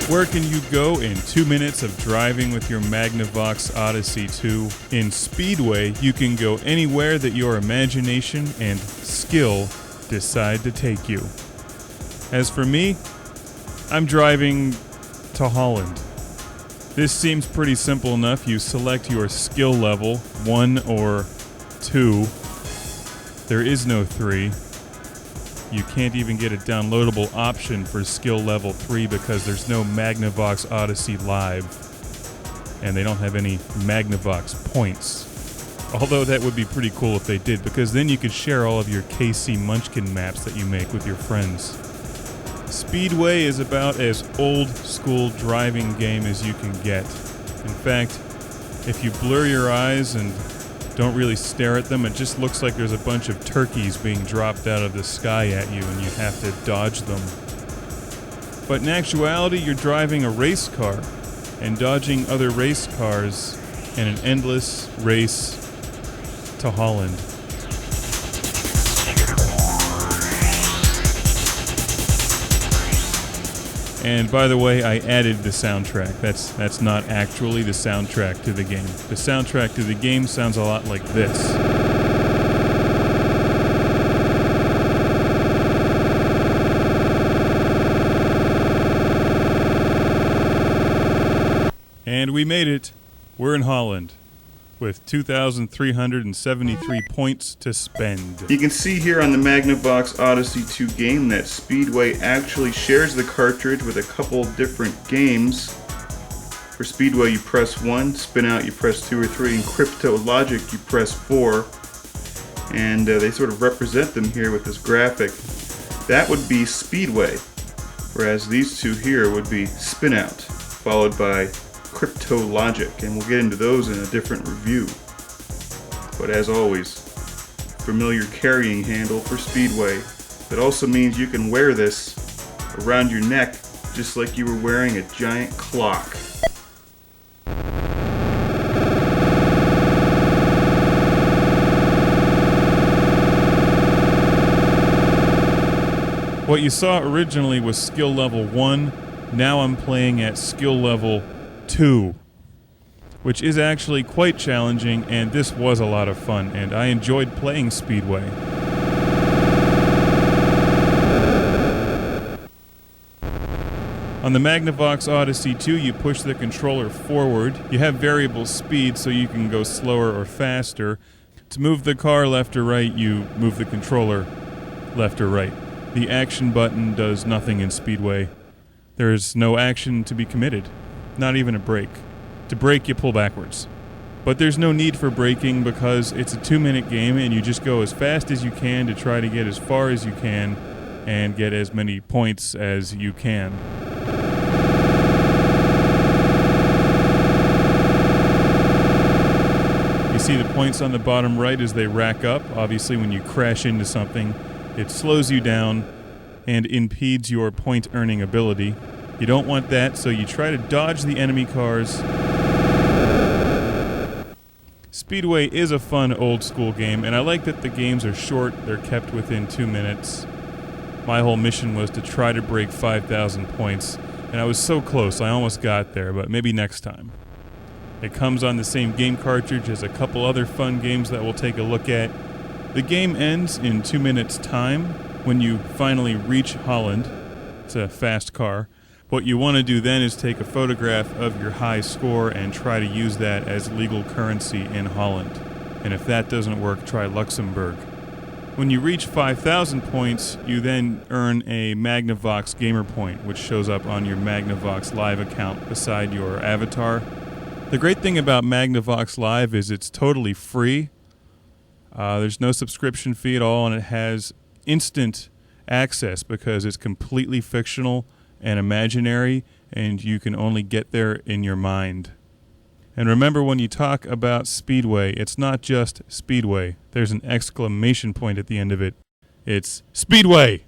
Where can you go in 2 minutes of driving with your Magnavox Odyssey 2? In Speedway, you can go anywhere that your imagination and skill decide to take you. As for me, I'm driving to Holland. This seems pretty simple enough. You select your skill level, 1 or 2. There is no 3. You can't even get a downloadable option for skill level 3 because there's no Magnavox Odyssey Live. And they don't have any Magnavox points. Although that would be pretty cool if they did, because then you could share all of your KC Munchkin maps that you make with your friends. Speedway is about as old school driving game as you can get. In fact, if you blur your eyes and don't really stare at them, it just looks like there's a bunch of turkeys being dropped out of the sky at you and you have to dodge them. But in actuality, you're driving a race car and dodging other race cars in an endless race to Holland. And by the way, I added the soundtrack. That's not actually the soundtrack to the game. The soundtrack to the game sounds a lot like this. And we made it. We're in Holland with 2,373 points to spend. You can see here on the Magnavox Odyssey 2 game that Speedway actually shares the cartridge with a couple different games. For Speedway you press 1, Spin Out you press 2 or 3, and Crypto Logic you press 4. And they sort of represent them here with this graphic. That would be Speedway, whereas these two here would be Spin Out, followed by Crypto Logic, and we'll get into those in a different review. But as always, familiar carrying handle for Speedway. That also means you can wear this around your neck just like you were wearing a giant clock. What you saw originally was skill level 1. Now I'm playing at skill level 2, which is actually quite challenging, and this was a lot of fun, and I enjoyed playing Speedway. On the Magnavox Odyssey 2, you push the controller forward. You have variable speed, so you can go slower or faster. To move the car left or right, you move the controller left or right. The action button does nothing in Speedway. There is no action to be committed. Not even a brake. To brake, you pull backwards. But there's no need for braking because it's a 2-minute game and you just go as fast as you can to try to get as far as you can and get as many points as you can. You see the points on the bottom right as they rack up. Obviously, when you crash into something, it slows you down and impedes your point earning ability. You don't want that, so you try to dodge the enemy cars. Speedway is a fun old school game, and I like that the games are short. They're kept within 2 minutes. My whole mission was to try to break 5,000 points, and I was so close. I almost got there, but maybe next time. It comes on the same game cartridge as a couple other fun games that we'll take a look at. The game ends in 2 minutes' time when you finally reach Holland. It's a fast car. What you want to do then is take a photograph of your high score and try to use that as legal currency in Holland. And if that doesn't work, try Luxembourg. When you reach 5,000 points, you then earn a Magnavox Gamer Point, which shows up on your Magnavox Live account beside your avatar. The great thing about Magnavox Live is it's totally free. There's no subscription fee at all, and it has instant access because it's completely fictional and imaginary, and you can only get there in your mind. And remember, when you talk about Speedway, it's not just Speedway. There's an exclamation point at the end of it. It's Speedway!